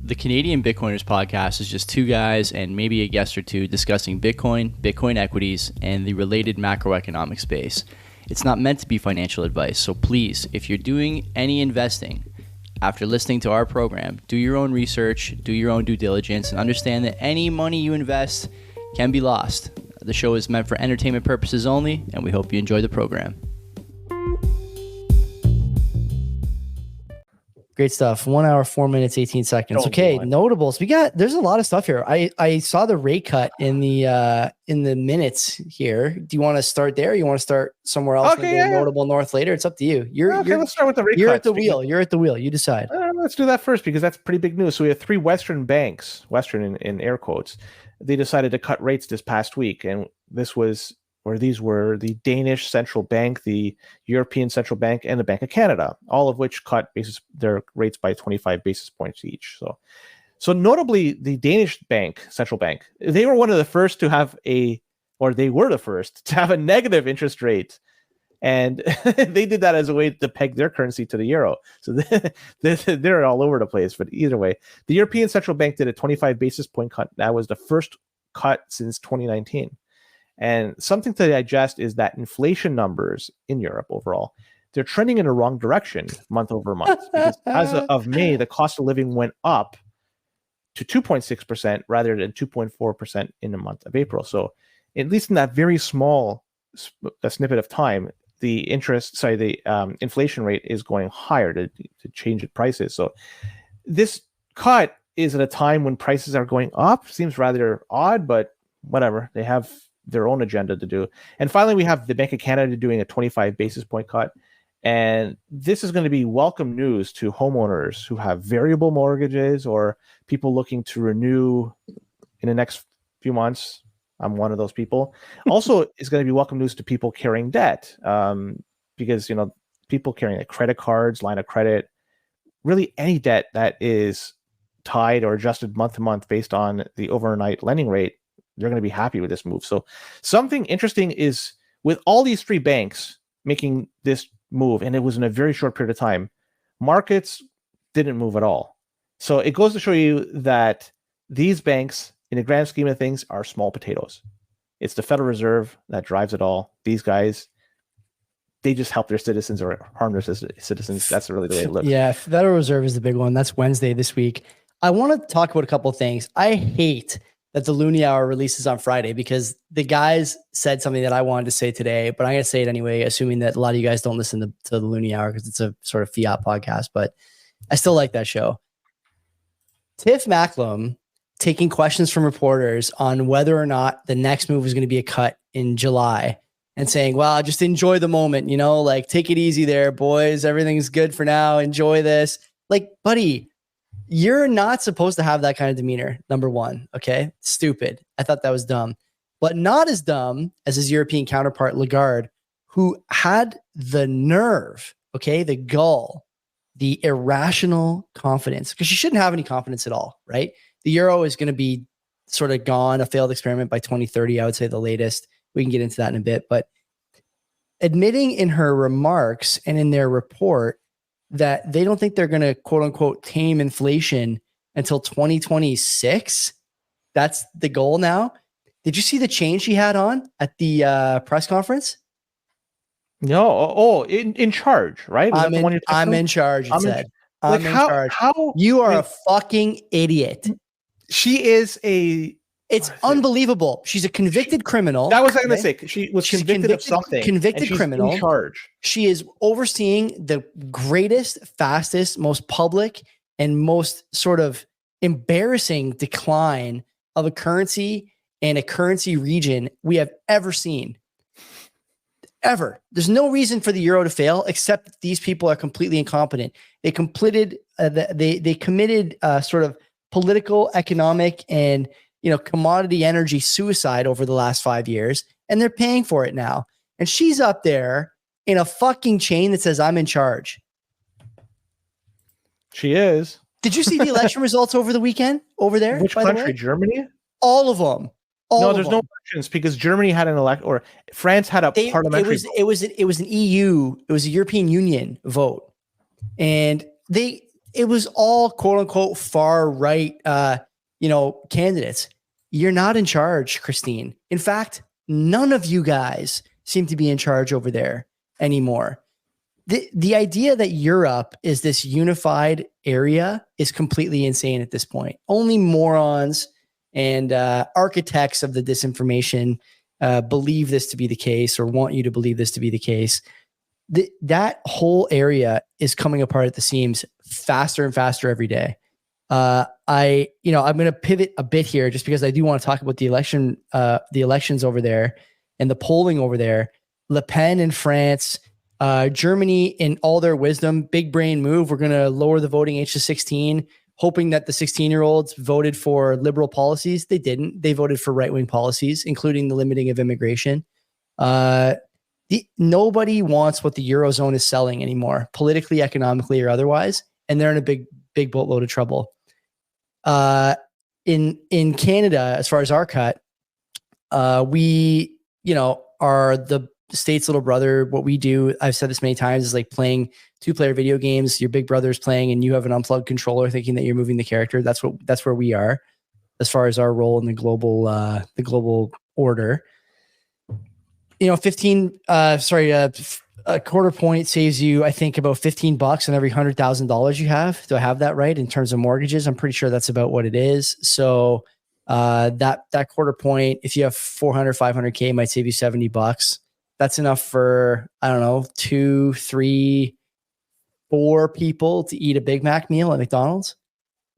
The Canadian Bitcoiners podcast is just two guys and maybe a guest or two discussing Bitcoin, Bitcoin equities, and the related macroeconomic space. It's not meant to be financial advice, so please, if you're doing any investing after listening to our program, do your own research, do your own due diligence, and understand that any money you invest can be lost. The show is meant for entertainment purposes only, and we hope you enjoy the program. Great stuff. 1 hour, 4 minutes, 18 seconds. Okay, notables. There's a lot of stuff here. I saw the rate cut in the minutes here. Do you want to start there? Or you want to start somewhere else? Okay, yeah. Notable north later. It's up to you. Let's start with the rate You're cuts. at the wheel. You're at the wheel. You decide. Let's do that first because that's pretty big news. So we have three Western banks, Western in air quotes. They decided to cut rates this past week, and these were the Danish Central Bank, the European Central Bank, and the Bank of Canada, all of which cut their rates by 25 basis points each. So notably, the Danish Central Bank, they were one of the first to have they were the first to have a negative interest rate. And they did that as a way to peg their currency to the euro. So they're all over the place. But either way, the European Central Bank did a 25 basis point cut. That was the first cut since 2019. And something to digest is that inflation numbers in Europe overall, they're trending in the wrong direction month over month. Because as of May, the cost of living went up to 2.6% rather than 2.4% in the month of April. So at least in that very small snippet of time, the inflation rate is going higher to change the prices. So this cut is at a time when prices are going up. Seems rather odd, but whatever. They have their own agenda to do. And finally, we have the Bank of Canada doing a 25 basis point cut. And this is going to be welcome news to homeowners who have variable mortgages or people looking to renew in the next few months. I'm one of those people. Also, it's going to be welcome news to people carrying debt because, people carrying credit cards, line of credit, really any debt that is tied or adjusted month to month based on the overnight lending rate, they're going to be happy with this move. So something interesting is with all these three banks making this move, and it was in a very short period of time, markets didn't move at all. So it goes to show you that these banks, in the grand scheme of things, are small potatoes. It's the Federal Reserve that drives it all. These guys, they just help their citizens or harm their citizens. That's really the way it looks. Yeah, Federal Reserve is the big one. That's Wednesday this week. I want to talk about a couple of things. I hate that the Loonie Hour releases on Friday because the guys said something that I wanted to say today, but I'm going to say it anyway, assuming that a lot of you guys don't listen to the Loonie Hour because it's a sort of fiat podcast, but I still like that show. Tiff Macklem taking questions from reporters on whether or not the next move is going to be a cut in July and saying, well, just enjoy the moment, take it easy there, boys. Everything's good for now. Enjoy this. Like, buddy, you're not supposed to have that kind of demeanor, number one. Okay. Stupid. I thought that was dumb, but not as dumb as his European counterpart, Lagarde, who had the nerve, the gall, the irrational confidence, because she shouldn't have any confidence at all, right? The euro is going to be sort of gone, a failed experiment by 2030, I would say the latest. We can get into that in a bit, but admitting in her remarks and in their report that they don't think they're going to quote unquote tame inflation until 2026. That's the goal now. Did you see the chain she had on at the press conference? No. In charge, right? I'm in charge. It said. I'm in charge. How you are a fucking idiot. She is it's unbelievable. She's a convicted criminal. That was what I was going to say. She was convicted of something. Convicted criminal. In charge. She is overseeing the greatest, fastest, most public, and most sort of embarrassing decline of a currency and a currency region we have ever seen. Ever. There's no reason for the euro to fail except that these people are completely incompetent. They committed sort of political, economic, and commodity energy suicide over the last 5 years, and they're paying for it now. And she's up there in a fucking chain that says, I'm in charge. She is. Did you see the election results over the weekend over there? Which country? Germany? All of them. No, there's no elections because Germany had an elect, or France had a parliamentary vote. It was an EU, it was a European Union vote. And it was all quote unquote far right, candidates. You're not in charge, Christine. In fact, none of you guys seem to be in charge over there anymore. The idea that Europe is this unified area is completely insane at this point. Only morons and architects of the disinformation believe this to be the case or want you to believe this to be the case. That whole area is coming apart at the seams faster and faster every day. I'm going to pivot a bit here just because I do want to talk about the elections over there and the polling over there. Le Pen in France, Germany in all their wisdom, big brain move. We're going to lower the voting age to 16, hoping that the 16-year-olds voted for liberal policies. They didn't. They voted for right-wing policies, including the limiting of immigration. Nobody wants what the Eurozone is selling anymore, politically, economically, or otherwise, and they're in a big boatload of trouble. In Canada, as far as our cut, we are the state's little brother. What we do, I've said this many times, is like playing 2-player video games. Your big brother's playing, and you have an unplugged controller, thinking that you're moving the character. That's where we are, as far as our role in the global order. A quarter point saves you, I think, about $15 on every $100,000 you have. Do I have that right in terms of mortgages? I'm pretty sure that's about what it is. So that quarter point, if you have 400, 500K, might save you $70. That's enough for, I don't know, 2, 3, 4 people to eat a Big Mac meal at McDonald's.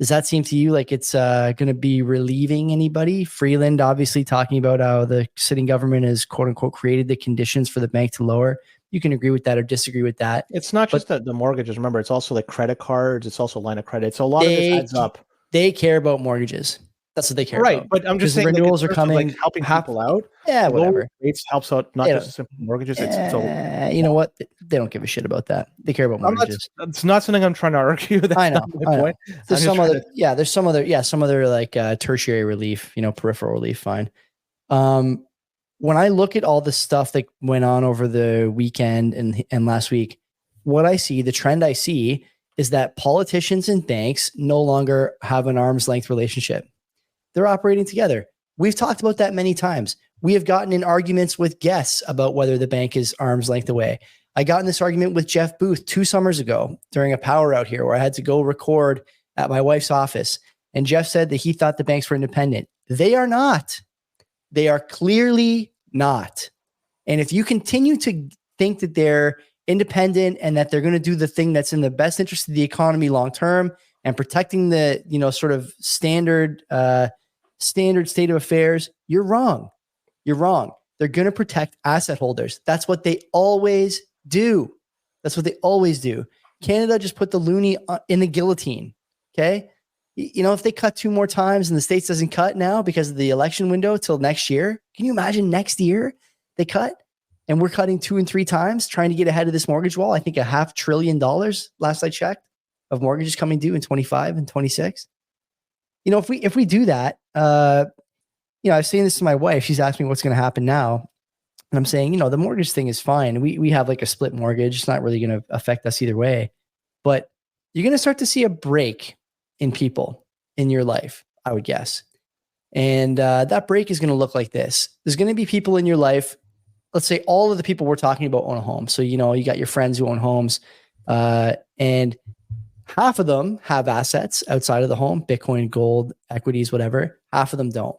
Does that seem to you like it's going to be relieving anybody? Freeland obviously talking about how the sitting government has, quote unquote, created the conditions for the bank to lower. You can agree with that or disagree with that. It's not just the mortgages. Remember, it's also like credit cards. It's also line of credit. So a lot of this adds up. They care about mortgages. That's what they care about. Right, but I'm just saying renewals are coming, helping people out. Yeah, whatever. Rates helps out, not just simple mortgages. You know what? They don't give a shit about that. They care about mortgages. It's not something I'm trying to argue. That's I know. Not my point. There's some other like tertiary relief, peripheral relief. Fine. When I look at all the stuff that went on over the weekend and last week, the trend I see is that politicians and banks no longer have an arm's length relationship. They're operating together. We've talked about that many times. We have gotten in arguments with guests about whether the bank is arm's length away. I got in this argument with Jeff Booth 2 summers ago during a power out here where I had to go record at my wife's office. And Jeff said that he thought the banks were independent. They are not. They are clearly not. And if you continue to think that they're independent and that they're going to do the thing that's in the best interest of the economy long term and protecting the sort of standard state of affairs, you're wrong. You're wrong. They're going to protect asset holders. That's what they always do. Canada just put the loonie in the guillotine. Okay. If they cut 2 more times and the States doesn't cut now because of the election window till next year, can you imagine next year they cut and we're cutting 2 and 3 times trying to get ahead of this mortgage wall? I think $500 billion last I checked of mortgages coming due in 25 and 26. If we do that, I was saying this to my wife. She's asking me what's going to happen now. And I'm saying, the mortgage thing is fine. We have like a split mortgage. It's not really going to affect us either way. But you're going to start to see a break in people in your life, I would guess. And that break is going to look like this. There's going to be people in your life. Let's say all of the people we're talking about own a home. So, you got your friends who own homes. And half of them have assets outside of the home, Bitcoin, gold, equities, whatever. Half of them don't.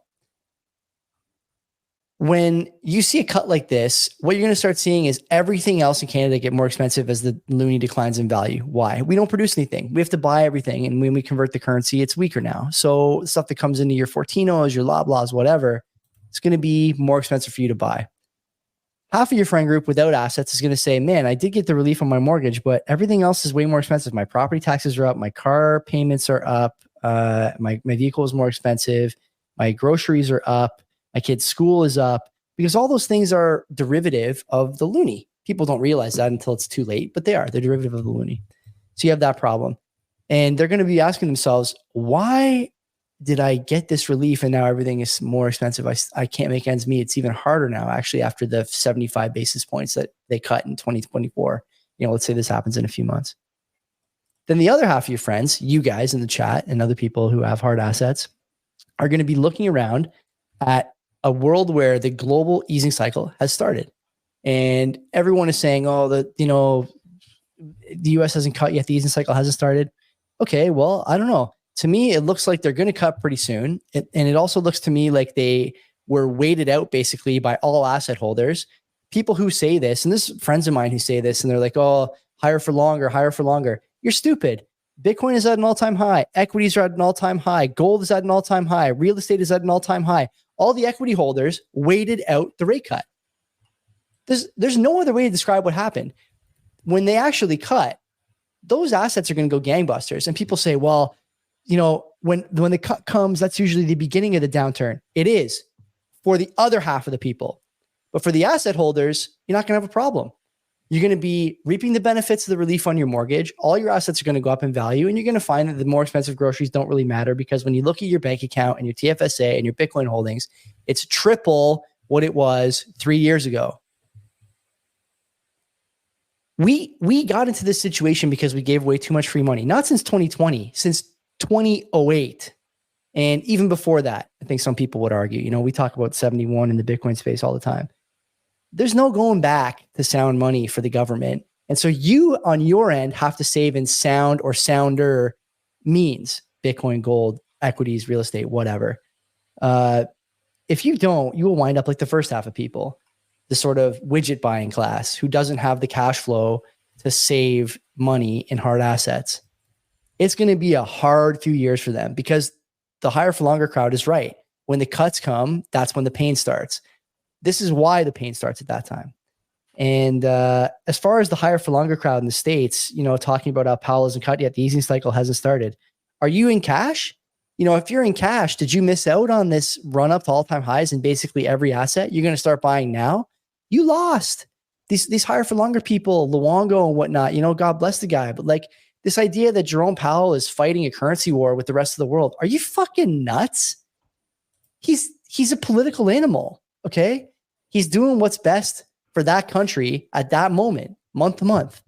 When you see a cut like this, what you're going to start seeing is everything else in Canada get more expensive as the loonie declines in value. Why? We don't produce anything. We have to buy everything. And when we convert the currency, it's weaker now. So stuff that comes into your Fortinos, your Loblaws, whatever, it's going to be more expensive for you to buy. Half of your friend group without assets is going to say, man, I did get the relief on my mortgage, but everything else is way more expensive. My property taxes are up. My car payments are up. My vehicle is more expensive. My groceries are up. My kid's school is up, because all those things are derivative of the loonie. People don't realize that until it's too late, but they are. They're derivative of the loonie. So you have that problem. And they're going to be asking themselves, why did I get this relief and now everything is more expensive? I can't make ends meet. It's even harder now, actually, after the 75 basis points that they cut in 2024. Let's say this happens in a few months. then the other half of your friends, you guys in the chat and other people who have hard assets, are going to be looking around at a world where the global easing cycle has started. And everyone is saying, oh, the US hasn't cut yet. The easing cycle hasn't started. Okay, well, I don't know. To me, it looks like they're going to cut pretty soon. And it also looks to me like they were weighted out basically by all asset holders. People who say this, and this friends of mine who say this, and they're like, oh, higher for longer, higher for longer. You're stupid. Bitcoin is at an all-time high. Equities are at an all-time high. Gold is at an all-time high. Real estate is at an all-time high. All the equity holders waited out the rate cut. There's no other way to describe what happened. When they actually cut, those assets are going to go gangbusters. And people say, well, when the cut comes, that's usually the beginning of the downturn. It is for the other half of the people. But for the asset holders, you're not going to have a problem. You're going to be reaping the benefits of the relief on your mortgage. All your assets are going to go up in value. And you're going to find that the more expensive groceries don't really matter, because when you look at your bank account and your TFSA and your Bitcoin holdings, it's triple what it was 3 years ago. We got into this situation because we gave away too much free money, not since 2020, since 2008. And even before that, I think some people would argue, we talk about 71 in the Bitcoin space all the time. There's no going back to sound money for the government. And so you on your end have to save in sound or sounder means, Bitcoin, gold, equities, real estate, whatever. If you don't, you will wind up like the first half of people, the sort of widget buying class who doesn't have the cash flow to save money in hard assets. It's going to be a hard few years for them, because the higher for longer crowd is right. When the cuts come, that's when the pain starts. This is why the pain starts at that time. And as far as the higher for longer crowd in the States, talking about how Powell hasn't cut yet, the easing cycle hasn't started. Are you in cash? If you're in cash, did you miss out on this run up to all-time highs in basically every asset? You're going to start buying now. You lost. These higher for longer people, Luongo and whatnot, God bless the guy. But like this idea that Jerome Powell is fighting a currency war with the rest of the world. Are you fucking nuts? He's a political animal. Okay. He's doing what's best for that country at that moment, month to month.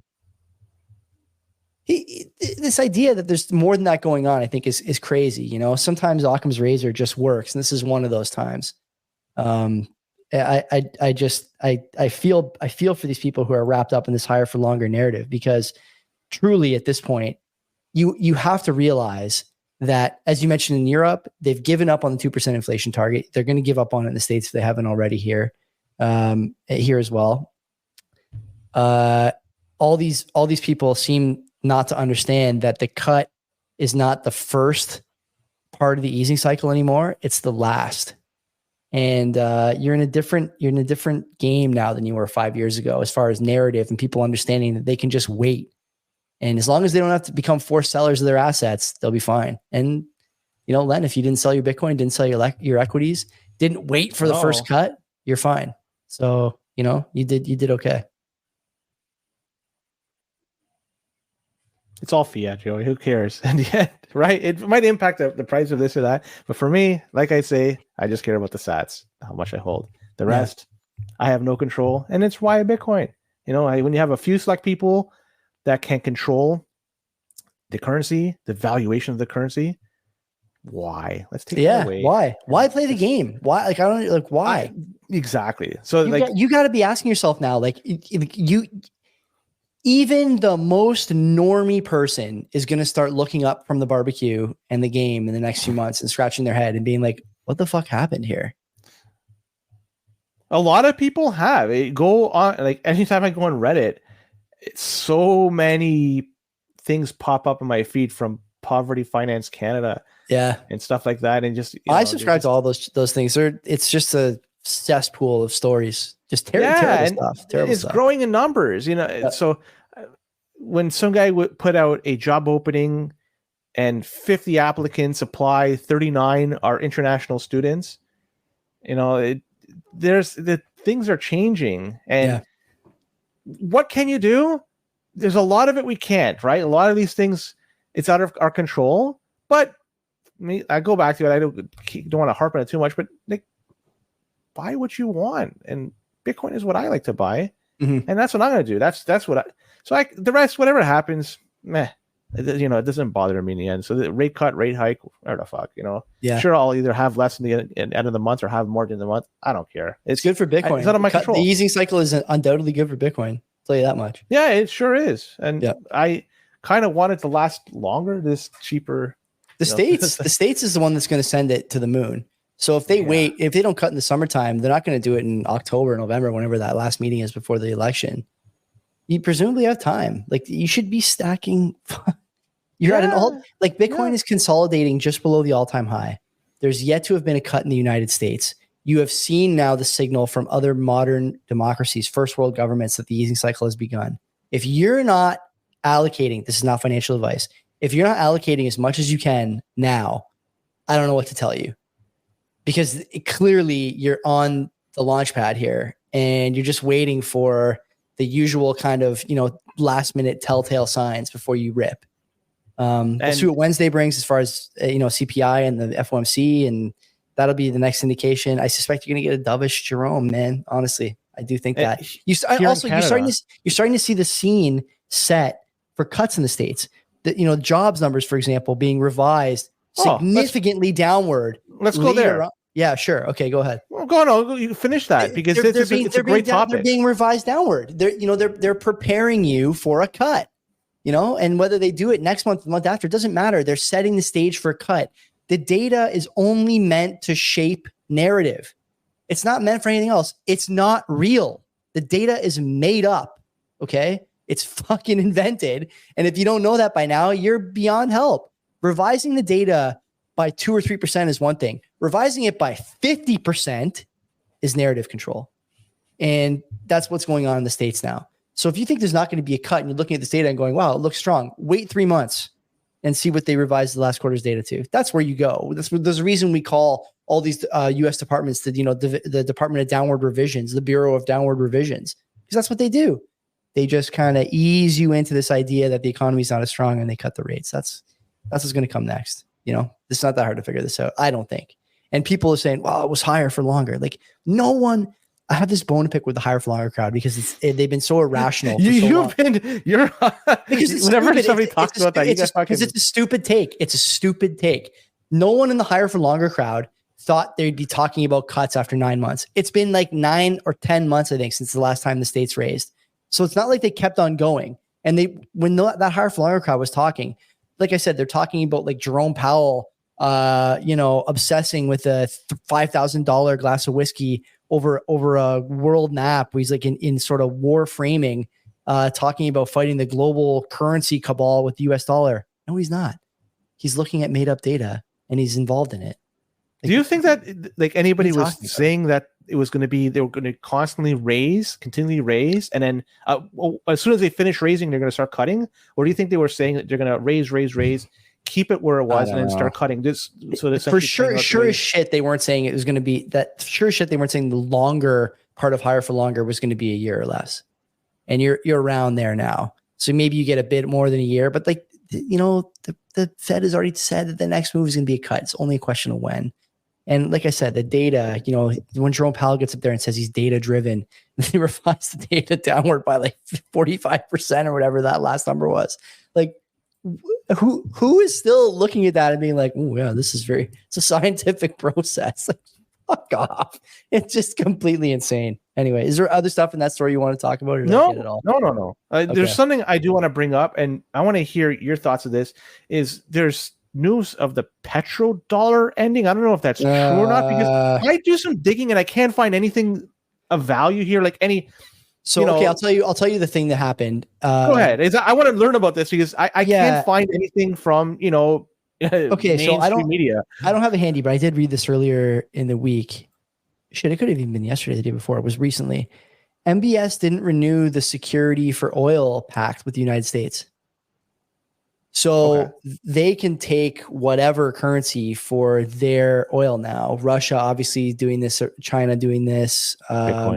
This idea that there's more than that going on, I think is crazy. Sometimes Occam's razor just works. And this is one of those times. I feel for these people who are wrapped up in this higher for longer narrative, because truly at this point, you have to realize that, as you mentioned in Europe, they've given up on the 2% inflation target. They're going to give up on it in the States if they haven't already here as well. All these people seem not to understand that the cut is not the first part of the easing cycle anymore. It's the last. And you're in a different game now than you were 5 years ago, as far as narrative and people understanding that they can just wait. And as long as they don't have to become forced sellers of their assets, they'll be fine. And Len, if you didn't sell your Bitcoin, didn't sell your equities, didn't wait for the first cut, you're fine. So you did okay. It's all fiat, Joey. Who cares? And yet, right? It might impact the price of this or that. But for me, like I say, I just care about the sats, how much I hold. The rest, I have no control. And it's why Bitcoin. When you have a few select people that can control the currency, the valuation of the currency, why? Let's take it away. Why play the game? Why? Like, I don't like why. Exactly. So you got to be asking yourself now, like even the most normie person is going to start looking up from the barbecue and the game in the next few months and scratching their head and being like, what the fuck happened here? A lot of people have it go on. Like anytime I go on Reddit, so many things pop up in my feed from Poverty Finance Canada. Yeah. And stuff like that. And just, I subscribe to all those things. It's just a cesspool of stories. Just terrible stuff. Terrible it's stuff. growing in numbers, So when some guy would put out a job opening and 50 applicants apply, 39 are international students, there's the things are changing. And what can you do? There's a lot of it we can't, right? A lot of these things, it's out of our control. But I go back to it. I don't want to harp on it too much, but buy what you want. And Bitcoin is what I like to buy. Mm-hmm. And that's what I'm going to do. That's what the rest, whatever happens, meh. it doesn't bother me in the end. So the rate cut, rate hike, whatever the fuck, Yeah. Sure, I'll either have less in the end of the month or have more in the month. I don't care. It's good for Bitcoin. It's out of my control. The easing cycle is undoubtedly good for Bitcoin. I'll tell you that much. Yeah, it sure is. And I kind of want it to last longer, this cheaper. The States is the one that's going to send it to the moon. So if they wait, if they don't cut in the summertime, they're not going to do it in October, November, whenever that last meeting is before the election. You presumably have time. Like, you should be stacking. You're at Bitcoin is consolidating just below the all-time high. There's yet to have been a cut in the United States. You have seen now the signal from other modern democracies, first world governments, that the easing cycle has begun. If you're not allocating, this is not financial advice, if you're not allocating as much as you can now, I don't know what to tell you. Because clearly you're on the launch pad here and you're just waiting for the usual kind of, last minute telltale signs before you rip. We'll see what Wednesday brings as far as, CPI and the FOMC, and that'll be the next indication. I suspect you're going to get a dovish Jerome, man. Honestly, I do think that. You're starting to see the scene set for cuts in the States. Jobs numbers, for example, being revised significantly downward. Let's go there. Yeah, sure. Okay, go ahead. Well, go on. You finish that because it's a great topic. They're being revised downward. They're preparing you for a cut. And whether they do it next month, the month after, it doesn't matter. They're setting the stage for a cut. The data is only meant to shape narrative. It's not meant for anything else. It's not real. The data is made up. Okay. It's fucking invented. And if you don't know that by now, you're beyond help. Revising the data by 2 or 3% is one thing. Revising it by 50% is narrative control. And that's what's going on in the States now. So if you think there's not going to be a cut and you're looking at this data and going, wow, it looks strong, wait 3 months and see what they revised the last quarter's data to. That's where you go. There's a reason we call all these U.S. departments the Department of Downward Revisions, the Bureau of Downward Revisions, because that's what they do. They just kind of ease you into this idea that the economy is not as strong and they cut the rates. That's what's going to come next. It's not that hard to figure this out, I don't think. And people are saying, well, it was higher for longer. Like, no one, I have this bone to pick with the higher for longer crowd because they've been so irrational. Because whenever somebody talks about that, because it's a stupid take. It's a stupid take. No one in the higher for longer crowd thought they'd be talking about cuts after 9 months. It's been like 9 or 10 months, I think, since the last time the states raised. So it's not like they kept on going. And when that higher for longer crowd was talking, like I said, they're talking about like Jerome Powell, obsessing with a $5,000 glass of whiskey over a world map. Where he's like in sort of war framing, talking about fighting the global currency cabal with the US dollar. No, he's not. He's looking at made up data and he's involved in it. Like, do you think that like anybody was saying that it was going to be, they were going to continually raise, and then as soon as they finish raising, they're going to start cutting? Or do you think they were saying that they're going to raise, keep it where it was, and then start cutting? For sure as shit, they weren't saying it was going to be that. Sure as shit, they weren't saying the longer part of higher for longer was going to be a year or less. And you're around there now. So maybe you get a bit more than a year, but like, the Fed has already said that the next move is going to be a cut. It's only a question of when. And like I said, the data, when Jerome Powell gets up there and says he's data driven, they revise the data downward by like 45% or whatever that last number was. Like, who is still looking at that and being like, oh yeah, it's a scientific process. Like, fuck off. It's just completely insane. Anyway, is there other stuff in that story you want to talk about? Or No. Okay. There's something I do want to bring up, and I want to hear your thoughts of this. There's news of the PetroDollar ending. I don't know if that's true or not, because I do some digging and I can't find anything of value here, like any. So okay, I'll tell you the thing that happened. Go ahead. I want to learn about this because I can't find anything from okay, so I don't media. I don't have it handy, but I did read this earlier in the week. Shit, it could have even been yesterday, the day before. It was recently. MBS didn't renew the security for oil pact with the United States. So they can take whatever currency for their oil now. Russia obviously doing this, China doing this,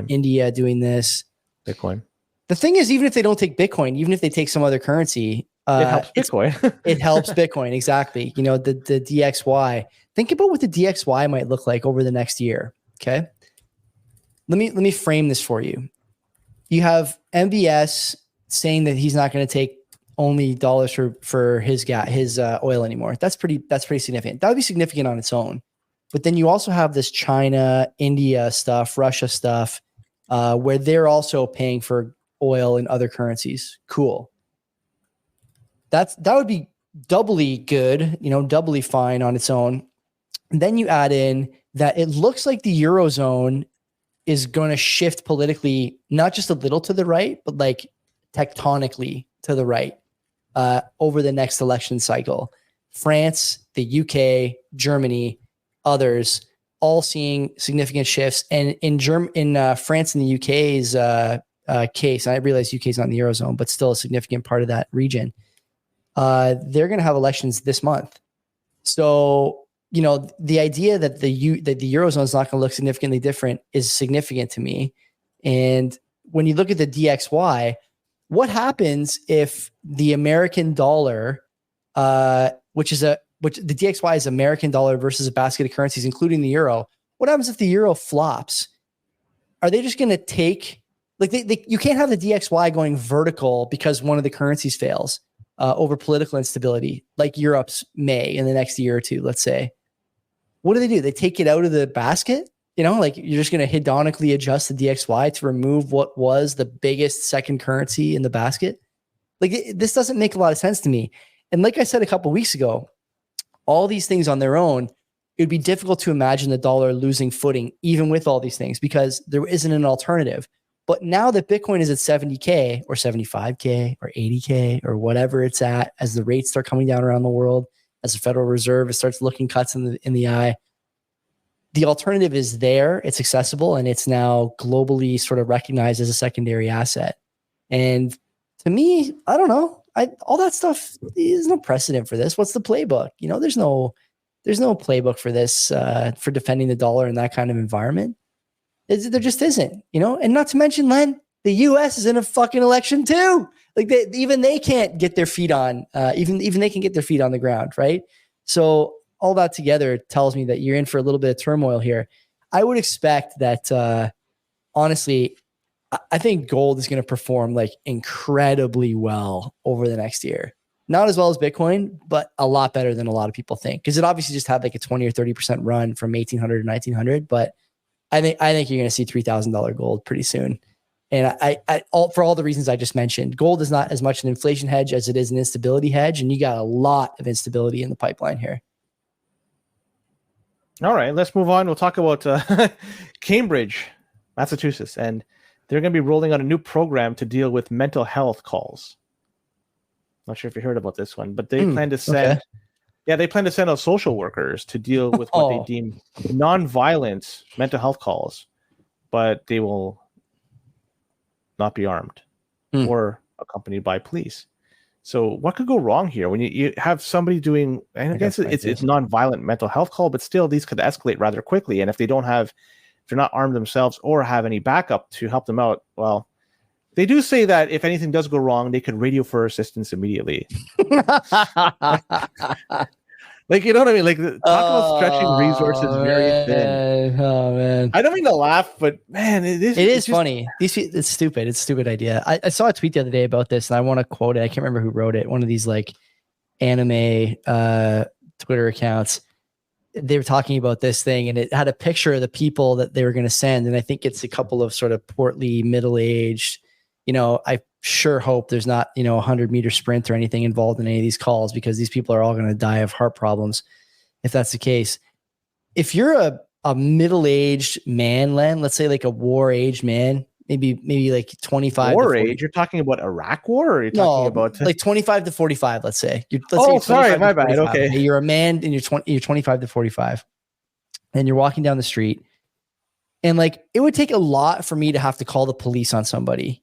India doing this. Bitcoin. The thing is, even if they don't take Bitcoin, even if they take some other currency, it helps Bitcoin. It helps Bitcoin, exactly. The DXY. Think about what the DXY might look like over the next year. Okay. Let me frame this for you. You have MBS saying that he's not going to take only dollars for his oil anymore. That's pretty significant. That would be significant on its own. But then you also have this China, India stuff, Russia stuff, where they're also paying for oil in other currencies. Cool. That would be doubly good, doubly fine on its own. And then you add in that it looks like the Eurozone is going to shift politically, not just a little to the right, but like tectonically to the right over the next election cycle. France, the UK, Germany, others all seeing significant shifts. And in France and the UK's case, I realize UK is not in the Eurozone, but still a significant part of that region. They're going to have elections this month. So, the idea that the Eurozone is not going to look significantly different is significant to me. And when you look at the DXY, what happens if the American dollar, which the DXY is American dollar versus a basket of currencies, including the euro? What happens if the euro flops? Are they just going to take, you can't have the DXY going vertical because one of the currencies fails over political instability, like Europe's may in the next year or two, let's say. What do? They take it out of the basket? You're just going to hedonically adjust the DXY to remove what was the biggest second currency in the basket? This doesn't make a lot of sense to me. And like I said a couple of weeks ago, all these things on their own, it would be difficult to imagine the dollar losing footing, even with all these things, because there isn't an alternative. But now that Bitcoin is at 70K or 75K or 80K or whatever it's at, as the rates start coming down around the world, as the Federal Reserve starts looking cuts in the eye, the alternative is there, it's accessible, and it's now globally sort of recognized as a secondary asset. And to me, I don't know. All that stuff, there's no precedent for this. What's the playbook? There's no playbook for this, for defending the dollar in that kind of environment. There just isn't, and not to mention, Len, the US is in a fucking election too. Even they can't get their feet on, even they can get their feet on the ground. Right. So all that together tells me that you're in for a little bit of turmoil here. I would expect that, honestly, I think gold is going to perform incredibly well over the next year. Not as well as Bitcoin, but a lot better than a lot of people think. Because it obviously just had a 20 or 30% run from 1800 to 1900. But I think you're going to see $3,000 gold pretty soon. And for all the reasons I just mentioned, gold is not as much an inflation hedge as it is an instability hedge. And you got a lot of instability in the pipeline here. All right, let's move on. We'll talk about Cambridge, Massachusetts. And they're going to be rolling out a new program to deal with mental health calls. Not sure if you heard about this one, but they plan to send, they plan to send out social workers to deal with what they deem non-violent mental health calls, but they will not be armed or accompanied by police. So what could go wrong here when you have somebody doing, and I guess it's non-violent mental health call, but still these could escalate rather quickly. And if they're not armed themselves or have any backup to help them out, well, they do say that if anything does go wrong, they could radio for assistance immediately. You know what I mean? Talk about stretching resources very thin. Oh man, I don't mean to laugh, but man, it is funny. It's stupid. It's a stupid idea. I saw a tweet the other day about this, and I want to quote it. I can't remember who wrote it. One of these anime Twitter accounts. They were talking about this thing, and it had a picture of the people that they were going to send, and I think it's a couple of sort of portly, middle-aged. I sure hope there's not, a 100-meter sprint or anything involved in any of these calls, because these people are all going to die of heart problems if that's the case. If you're a middle-aged man, Len, let's say a war-aged man, maybe 25. War age? You're talking about Iraq war? Or are you talking about 25 to 45? Let's say. Sorry, my bad. Okay, you're a man and you're 25 to 45, and you're walking down the street. And it would take a lot for me to have to call the police on somebody,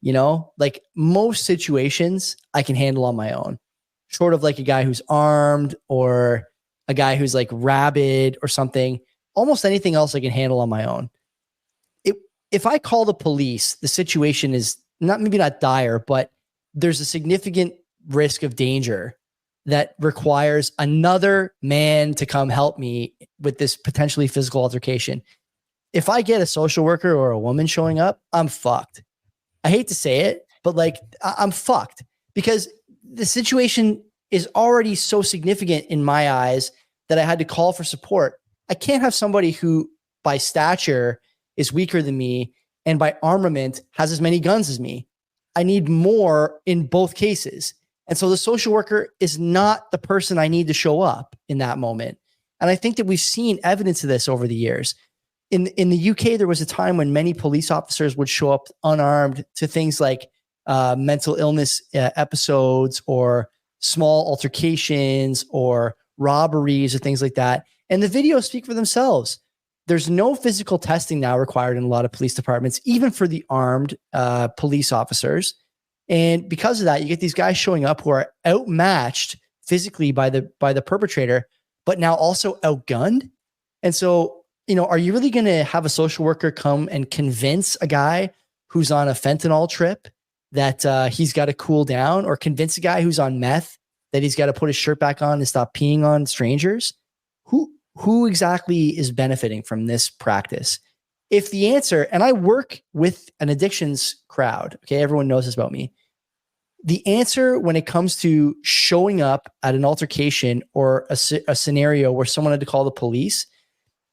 most situations I can handle on my own, short of a guy who's armed or a guy who's rabid or something. Almost anything else I can handle on my own. If I call the police, the situation is maybe not dire, but there's a significant risk of danger that requires another man to come help me with this potentially physical altercation. If I get a social worker or a woman showing up, I'm fucked. I hate to say it, but I'm fucked, because the situation is already so significant in my eyes that I had to call for support. I can't have somebody who by stature is weaker than me and by armament has as many guns as me. I need more in both cases. And so the social worker is not the person I need to show up in that moment. And I think that we've seen evidence of this over the years. In the UK, there was a time when many police officers would show up unarmed to things like mental illness episodes or small altercations or robberies or things like that. And the videos speak for themselves. There's no physical testing now required in a lot of police departments, even for the armed police officers. And because of that, you get these guys showing up who are outmatched physically by the perpetrator, but now also outgunned. And so, are you really going to have a social worker come and convince a guy who's on a fentanyl trip that he's got to cool down, or convince a guy who's on meth that he's got to put his shirt back on and stop peeing on strangers? Who exactly is benefiting from this practice? If the answer, and I work with an addictions crowd, okay, everyone knows this about me. The answer when it comes to showing up at an altercation or a scenario where someone had to call the police,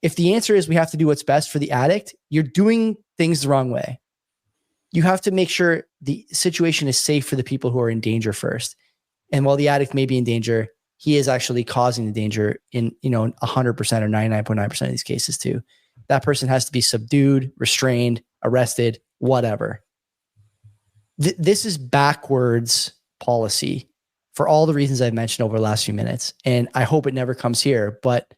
if the answer is we have to do what's best for the addict, you're doing things the wrong way. You have to make sure the situation is safe for the people who are in danger first. And while the addict may be in danger, he is actually causing the danger in 100% or 99.9% of these cases too. That person has to be subdued, restrained, arrested, whatever. This is backwards policy for all the reasons I've mentioned over the last few minutes. And I hope it never comes here. But,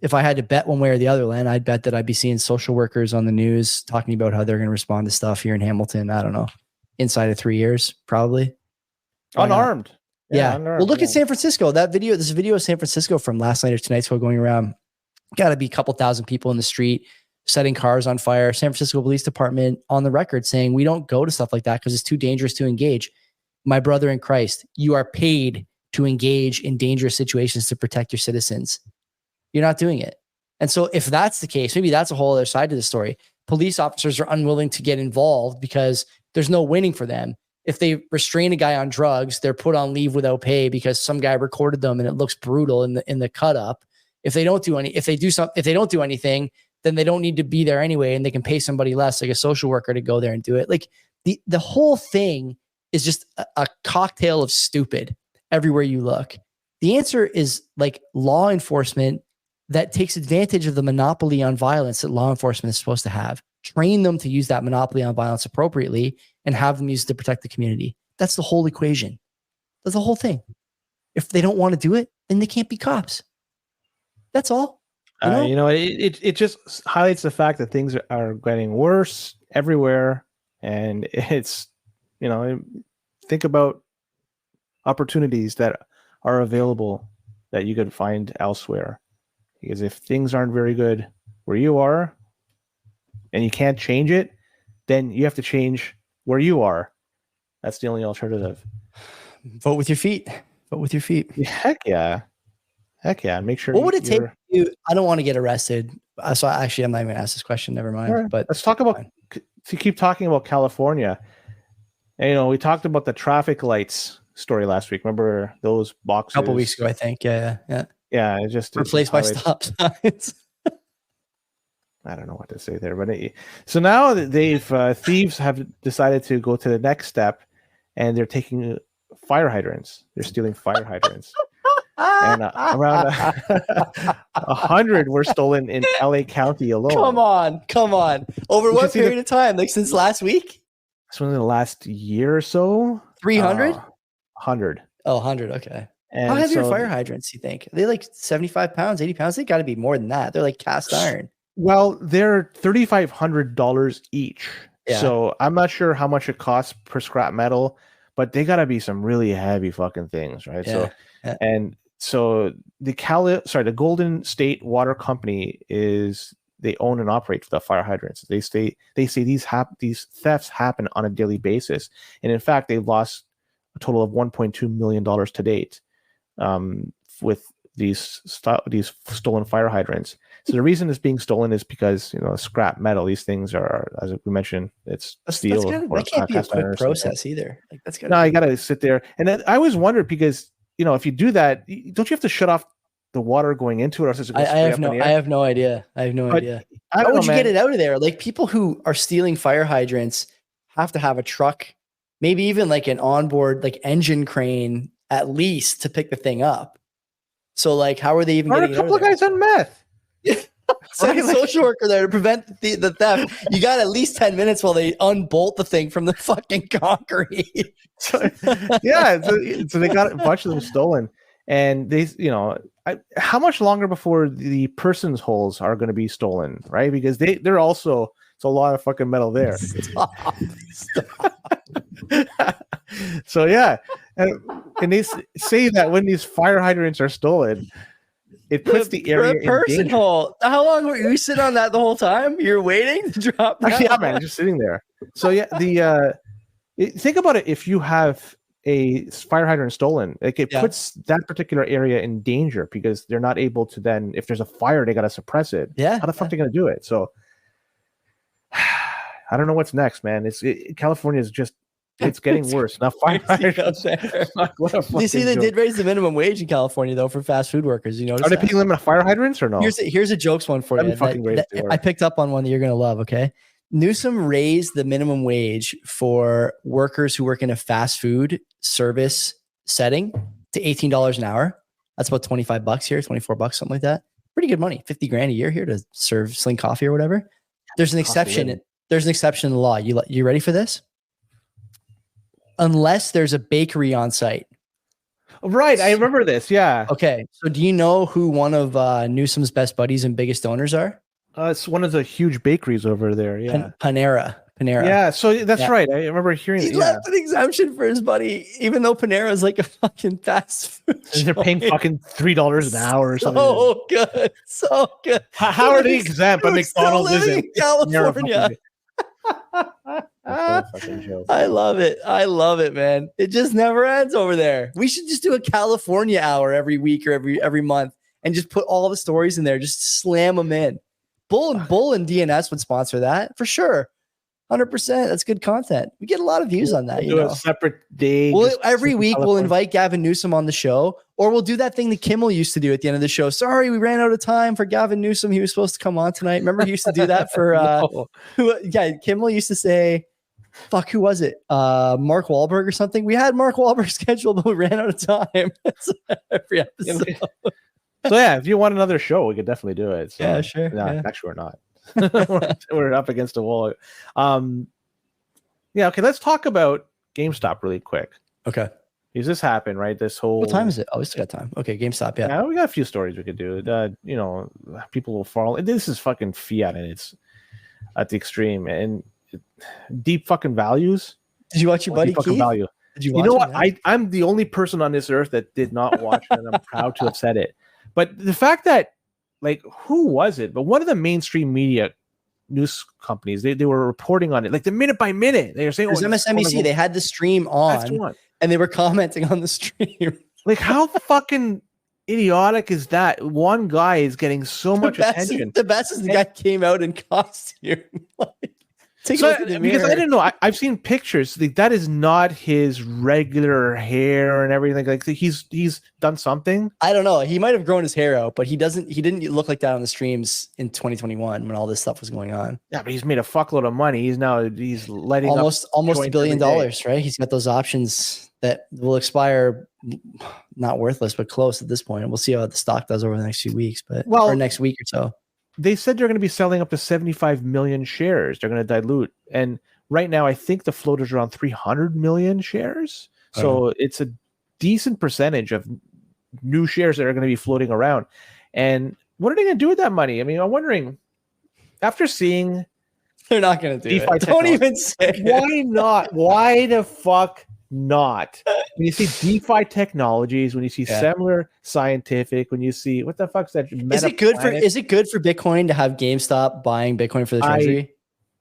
if I had to bet one way or the other, Len, I'd bet that I'd be seeing social workers on the news talking about how they're going to respond to stuff here in Hamilton. I don't know, inside of 3 years, probably. Unarmed. Yeah. Unarmed, well, look at San Francisco. This video of San Francisco from last night or 2 nights ago going around. Got to be a couple thousand people in the street setting cars on fire. San Francisco Police Department on the record saying we don't go to stuff like that because it's too dangerous to engage. My brother in Christ, you are paid to engage in dangerous situations to protect your citizens. You're not doing it. And so if that's the case, maybe that's a whole other side to the story. Police officers are unwilling to get involved because there's no winning for them. If they restrain a guy on drugs, they're put on leave without pay because some guy recorded them and it looks brutal in the cut up. If they don't do anything, then they don't need to be there anyway, and they can pay somebody less, like a social worker, to go there and do it. Like the whole thing is just a cocktail of stupid everywhere you look. The answer is like law enforcement that takes advantage of the monopoly on violence that law enforcement is supposed to have. Train them to use that monopoly on violence appropriately and have them use it to protect the community. That's the whole equation. That's the whole thing. If they don't want to do it, then they can't be cops. That's all. It just highlights the fact that things are getting worse everywhere. And it's, think about opportunities that are available that you could find elsewhere. Because if things aren't very good where you are and you can't change it, then you have to change where you are. That's the only alternative. Vote with your feet. Vote with your feet. Heck yeah. Make sure. What would it take you? I don't want to get arrested. So actually, I'm not even going to ask this question. Never mind. Right. But let's talk about, to keep talking about California. And, we talked about the traffic lights story last week. Remember those boxes? A couple weeks ago, I think. Yeah. Yeah, it just replaced by stop signs. I don't know what to say there, but so now they've thieves have decided to go to the next step, and they're taking fire hydrants. They're stealing fire hydrants, and around 100 were stolen in LA County alone. Come on! Over what period of time? Like since last week? This was in the last year or so. 300? 100. Oh, 100. Okay. And how heavy are fire hydrants, you think? Are they like 75 pounds, 80 pounds? They got to be more than that. They're like cast iron. Well, they're $3,500 each. Yeah. So I'm not sure how much it costs per scrap metal, but they got to be some really heavy fucking things, right? Yeah. So the Golden State Water Company they own and operate the fire hydrants. They say these thefts happen on a daily basis, and in fact, they've lost a total of $1.2 million to date. With these stolen fire hydrants. So the reason it's being stolen is because scrap metal. These things are, as we mentioned, it's steel. That can't be a quick process either. Like that's no, you got to sit there. And then I always wondered because if you do that, don't you have to shut off the water going into it, or does it go straight up in the air? I have no idea. How would you get it out of there? Like people who are stealing fire hydrants have to have a truck, maybe even like an onboard like engine crane at least to pick the thing up. So like, how are they even getting it out of there? A couple of guys on meth. Send a social worker there to prevent the theft. You got at least 10 minutes while they unbolt the thing from the fucking concrete. So they got a bunch of them stolen, and they, how much longer before the person's holes are going to be stolen, right? Because they're also, it's a lot of fucking metal there. Stop. So yeah, and they say that when these fire hydrants are stolen, it puts the area in person danger. hole. How long were you sitting on that the whole time? You're waiting to drop down? Yeah, man, just sitting there. So yeah, think about it. If you have a fire hydrant stolen, like it puts that particular area in danger because they're not able to then, if there's a fire, they got to suppress it. Yeah. How the fuck are they going to do it? So I don't know what's next, man. California is just, it's getting worse. Now fire hydrants. You see, they did raise the minimum wage in California though for fast food workers. You know, are they paying them fire hydrants or no? Here's a jokes one for you. I picked up on one that you're gonna love. Okay, Newsom raised the minimum wage for workers who work in a fast food service setting to $18 an hour. That's about $25 here, $24, something like that. Pretty good money. $50,000 a year here to serve Sling coffee or whatever. There's an exception. There's an exception in the law. You ready for this? Unless there's a bakery on site. Right. I remember this. Yeah. Okay. So do you know who one of Newsom's best buddies and biggest owners are? It's one of the huge bakeries over there. Yeah. Panera. Yeah. So that's right. I remember hearing he left an exemption for his buddy, even though Panera is like a fucking fast food. They're paying fucking $3 an hour or something. So good. So good. How are they exempt? But McDonald's isn't. In California. I love it, man. It just never ends over there. We should just do a California hour every week or every month and just put all the stories in there. Just slam them in. Bull and DNS would sponsor that for sure. 100%. That's good content. We get a lot of views on that. We'll do a separate day. Well, every week we'll invite Gavin Newsom on the show, or we'll do that thing that Kimmel used to do at the end of the show. Sorry, we ran out of time for Gavin Newsom. He was supposed to come on tonight. Remember, he used to do that for Kimmel used to say, fuck, who was it? Mark Wahlberg or something. We had Mark Wahlberg scheduled, but we ran out of time. Every episode. So yeah, if you want another show, we could definitely do it. So, yeah, sure. No, actually, we're not. We're up against a wall. Yeah. Okay. Let's talk about GameStop really quick. Okay. Because this happened, right? This whole. What time is it? Oh, we still got time. Okay, GameStop. Yeah. We got a few stories we could do. People will fall. This is fucking fiat, and it's at the extreme and deep fucking values. Did you watch your buddy Keith? Value. Did you watch know what? I'm the only person on this earth that did not watch it, and I'm proud to have said it. But the fact that, like, who was it? But one of the mainstream media news companies, they were reporting on it, like the minute by minute. They were saying, it was MSNBC. They had the stream on, and they were commenting on the stream. Like, how fucking idiotic is that? One guy is getting so much attention. The best is the guy came out in costume. Take a look at the mirror. Because I didn't know. I've seen pictures. Like, that is not his regular hair and everything. Like he's done something. I don't know. He might have grown his hair out, but he didn't look like that on the streams in 2021 when all this stuff was going on. Yeah, but he's made a fuckload of money. He's letting almost $1 billion, right? He's got those options that will expire, not worthless, but close at this point. And we'll see how the stock does over the next few weeks, or next week or so. They said they're going to be selling up to 75 million shares. They're going to dilute. And right now, I think the float is around 300 million shares. So it's a decent percentage of new shares that are going to be floating around. And what are they going to do with that money? I mean, I'm wondering, after seeing... They're not going to do it. Don't even say why not? Why the fuck not? When you see DeFi technologies, when you see Semler Scientific, when you see what the fuck's that? Is it good for Bitcoin to have GameStop buying Bitcoin for the Treasury?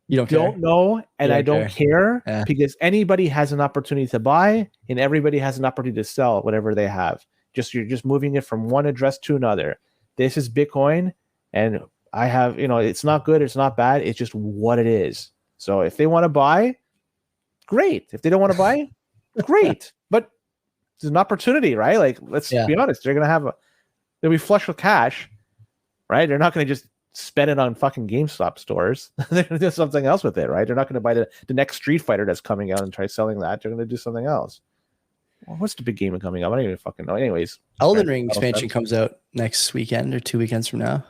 You don't know, and I don't care because anybody has an opportunity to buy, and everybody has an opportunity to sell whatever they have. You're just moving it from one address to another. This is Bitcoin, and I have, it's not good, it's not bad, it's just what it is. So if they want to buy, great. If they don't want to buy, great. But there's an opportunity, right? Like, let's be honest, they'll be flush with cash, right? They're not going to just spend it on fucking GameStop stores. They're going to do something else with it, right? They're not going to buy the next Street Fighter that's coming out and try selling that. They're going to do something else. Well, what's the big game coming up? I don't even fucking know. Anyways, Elden Ring expansion comes out next weekend or 2 weekends from now.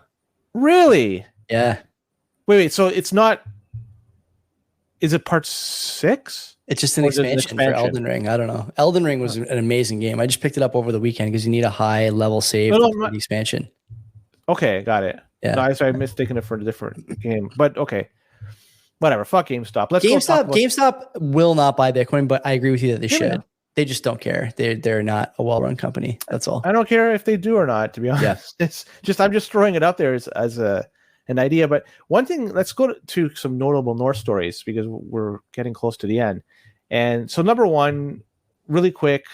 Really? Yeah. Wait. So it's not. Is it part 6? It's just an expansion for Elden Ring. I don't know. Elden Ring was an amazing game. I just picked it up over the weekend because you need a high level save for the expansion. Okay, got it. Yeah. No, I'm mistaken it for a different game. But okay. Whatever. Fuck GameStop. GameStop will not buy Bitcoin, but I agree with you that they should. Yeah. They just don't care. They're not a well-run company. That's all. I don't care if they do or not, to be honest. Yeah. It's just, I'm just throwing it out there as an idea. But one thing, let's go to some notable North stories because we're getting close to the end. And so number one, really quick,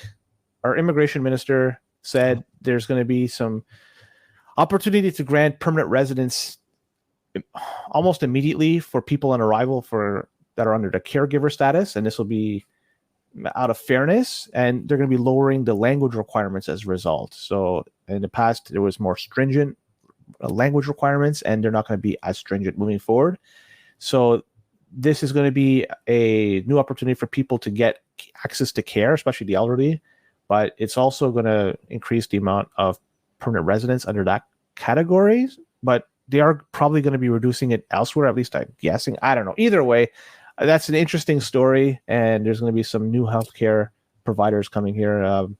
our immigration minister said there's going to be some opportunity to grant permanent residence almost immediately for people on arrival that are under the caregiver status. And this will be out of fairness, and they're going to be lowering the language requirements as a result. So in the past, there was more stringent language requirements, and they're not going to be as stringent moving forward. So this is going to be a new opportunity for people to get access to care, especially the elderly, but it's also going to increase the amount of permanent residents under that category, but they are probably going to be reducing it elsewhere, at least I'm guessing. I don't know. Either way, that's an interesting story, and there's going to be some new healthcare providers coming here. And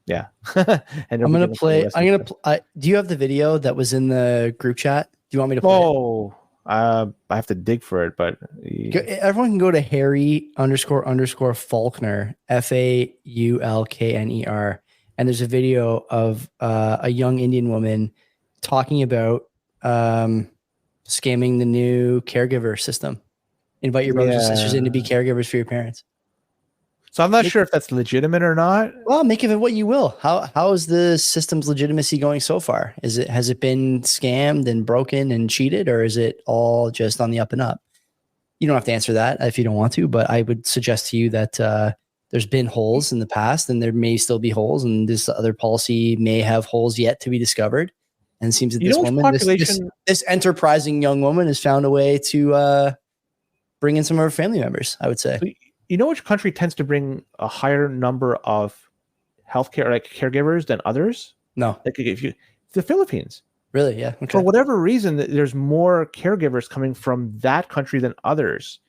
I'm going to play. Do you have the video that was in the group chat? Do you want me to play it? I have to dig for it, but everyone can go to Harry__Faulkner, FAULKNER, and there's a video of a young Indian woman talking about scamming the new caregiver system. Invite your brothers and sisters in to be caregivers for your parents. So I'm not sure if that's legitimate or not. Well, make of it what you will. How is the system's legitimacy going so far? Has it been scammed and broken and cheated, or is it all just on the up and up? You don't have to answer that if you don't want to, but I would suggest to you that there's been holes in the past, and there may still be holes, and this other policy may have holes yet to be discovered. And it seems that this woman, this enterprising young woman, has found a way to bring in some of her family members, I would say. You know which country tends to bring a higher number of healthcare, like caregivers, than others? No. Like the Philippines. Really? Yeah. Okay. For whatever reason, there's more caregivers coming from that country than others.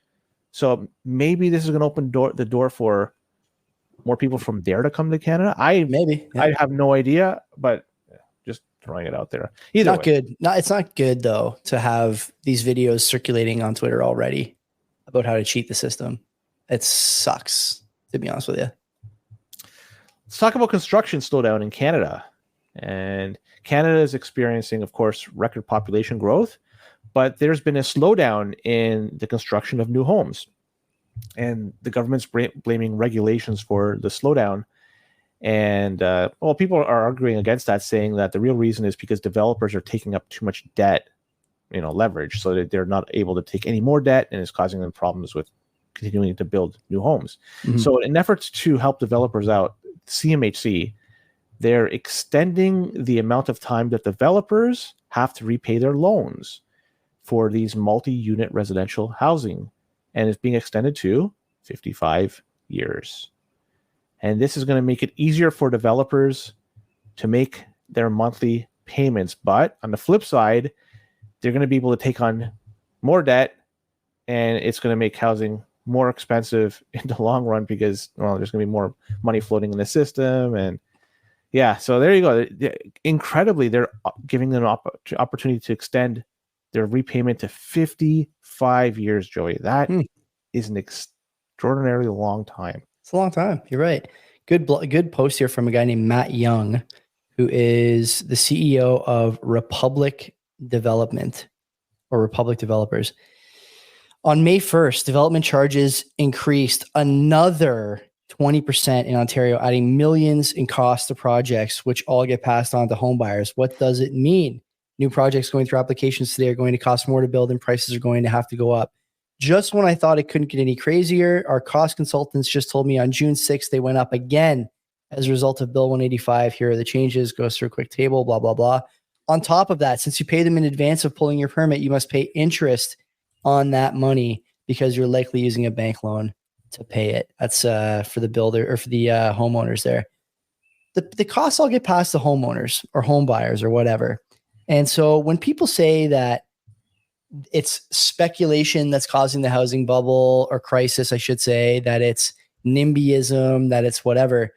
So maybe this is going to open the door for more people from there to come to Canada. I have no idea, but just throwing it out there. Not good. It's not good though to have these videos circulating on Twitter already about how to cheat the system. It sucks, to be honest with you. Let's talk about construction slowdown in Canada. And Canada is experiencing, of course, record population growth, but there's been a slowdown in the construction of new homes. And the government's blaming regulations for the slowdown. And, people are arguing against that, saying that the real reason is because developers are taking up too much debt, leverage, so that they're not able to take any more debt, and it's causing them problems with continuing to build new homes. Mm-hmm. So in efforts to help developers out, CMHC, they're extending the amount of time that developers have to repay their loans for these multi-unit residential housing. And it's being extended to 55 years. And this is going to make it easier for developers to make their monthly payments. But on the flip side, they're going to be able to take on more debt, and it's going to make housing more expensive in the long run because there's going to be more money floating in the system. And so there you go. Incredibly, they're giving them an opportunity to extend their repayment to 55 years, Joey. That is an extraordinarily long time. It's a long time. You're right. Good post here from a guy named Matt Young, who is the CEO of Republic Development or Republic Developers. On May 1st, development charges increased another 20% in Ontario, adding millions in cost to projects, which all get passed on to home buyers. What does it mean? New projects going through applications today are going to cost more to build and prices are going to have to go up. Just when I thought it couldn't get any crazier, our cost consultants just told me on June 6th, they went up again as a result of Bill 185. Here are the changes, goes through a quick table, blah, blah, blah. On top of that, since you pay them in advance of pulling your permit, you must pay interest on that money because you're likely using a bank loan to pay it. That's for the builder or for the homeowners there. The costs all get passed to homeowners or home buyers or whatever. And so when people say that it's speculation that's causing the housing bubble or crisis, I should say, that it's NIMBYism, that it's whatever,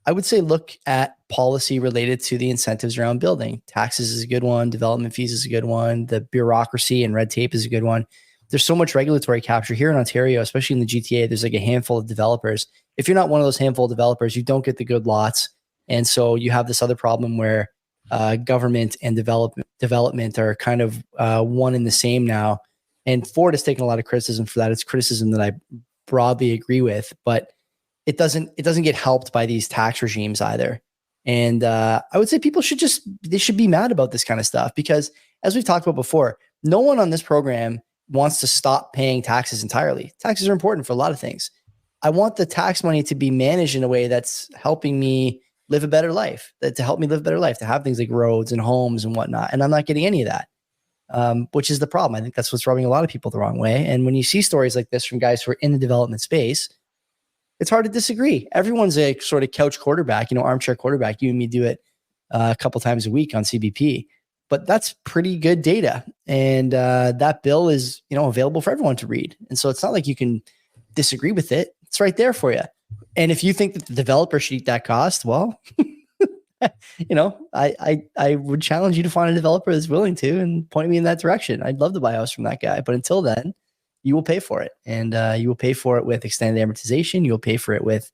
I would say look at policy related to the incentives around building. Taxes is a good one. Development fees is a good one. The bureaucracy and red tape is a good one. There's so much regulatory capture here in Ontario, especially in the GTA. There's like a handful of developers. If you're not one of those handful of developers, you don't get the good lots. And so you have this other problem where government and development are kind of one and the same now. And Ford has taken a lot of criticism for that. It's criticism that I broadly agree with, but it doesn't get helped by these tax regimes either. And I would say people should be mad about this kind of stuff because, as we've talked about before, no one on this program wants to stop paying taxes entirely. Taxes are important for a lot of things. I want the tax money to be managed in a way that's helping me live a better life, to help me live a better life, to have things like roads and homes and whatnot. And I'm not getting any of that, which is the problem. I think that's what's rubbing a lot of people the wrong way. And when you see stories like this from guys who are in the development space, it's hard to disagree. Everyone's a sort of couch quarterback, armchair quarterback. You and me do it a couple times a week on CBP, but that's pretty good data. And that bill is, available for everyone to read. And so it's not like you can disagree with it. It's right there for you. And if you think that the developer should eat that cost, well, I would challenge you to find a developer that's willing to and point me in that direction. I'd love to buy a house from that guy. But until then, you will pay for it. And you will pay for it with extended amortization. You will pay for it with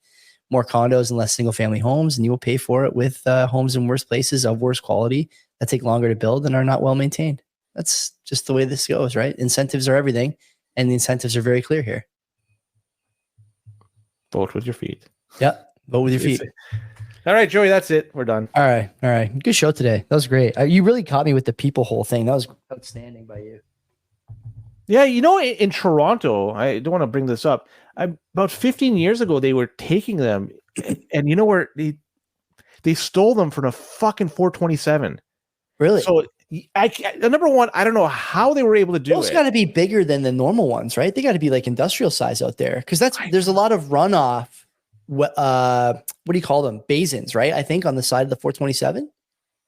more condos and less single family homes. And you will pay for it with homes in worse places of worse quality that take longer to build and are not well maintained. That's just the way this goes, right? Incentives are everything. And the incentives are very clear here. Vote with your feet. Yeah, vote with your feet. All right, Joey, that's it. We're done. All right. Good show today. That was great. You really caught me with the people whole thing. That was outstanding by you. Yeah, in Toronto, I don't want to bring this up. About 15 years ago, they were taking them, and you know where they stole them from a fucking 427. Really? So, number one, I don't know how they were able to do Those it. got to be bigger than the normal ones, right? They got to be like industrial size out there because there's a lot of runoff. What do you call them? Basins, right? I think on the side of the 427.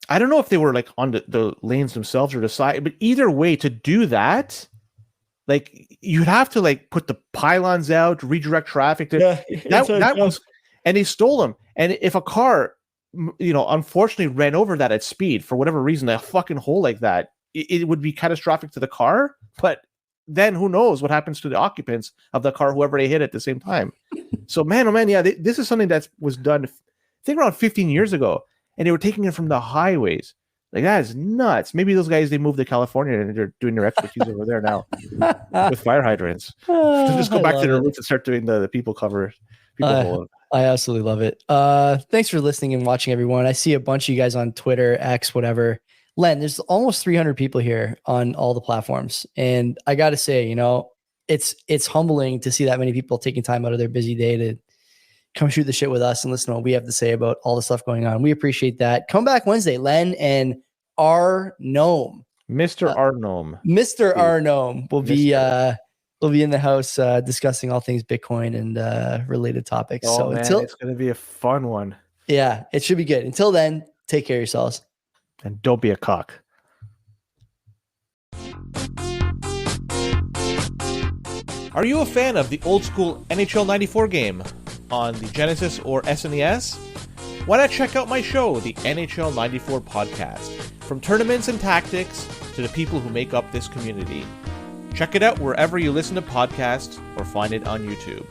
I don't know if they were like on the lanes themselves or the side, but either way, to do that, like you'd have to like put the pylons out, redirect traffic. That was, and they stole them. And if a car, unfortunately ran over that at speed for whatever reason, a fucking hole like that, it would be catastrophic to the car. But then who knows what happens to the occupants of the car, whoever they hit at the same time. So man, oh man, yeah, this is something that was done, I think around 15 years ago, and they were taking it from the highways. Like that is nuts. Maybe those guys, they moved to California and they're doing their expertise over there now with fire hydrants. Just go back to their roots and start doing the people cover. I absolutely love it. Thanks for listening and watching, everyone. I see a bunch of you guys on Twitter, X, whatever. Len, there's almost 300 people here on all the platforms. And I got to say, it's humbling to see that many people taking time out of their busy day to come shoot the shit with us and listen to what we have to say about all the stuff going on. We appreciate that. Come back Wednesday, Len and R Gnome. Mr. R Gnome. Mr. R Gnome will be in the house discussing all things Bitcoin and related topics. Oh, so man, it's going to be a fun one. Yeah, it should be good. Until then, take care of yourselves. And don't be a cock. Are you a fan of the old school NHL 94 game on the Genesis or SNES? Why not check out my show, the NHL 94 podcast? From tournaments and tactics to the people who make up this community. Check it out wherever you listen to podcasts or find it on YouTube.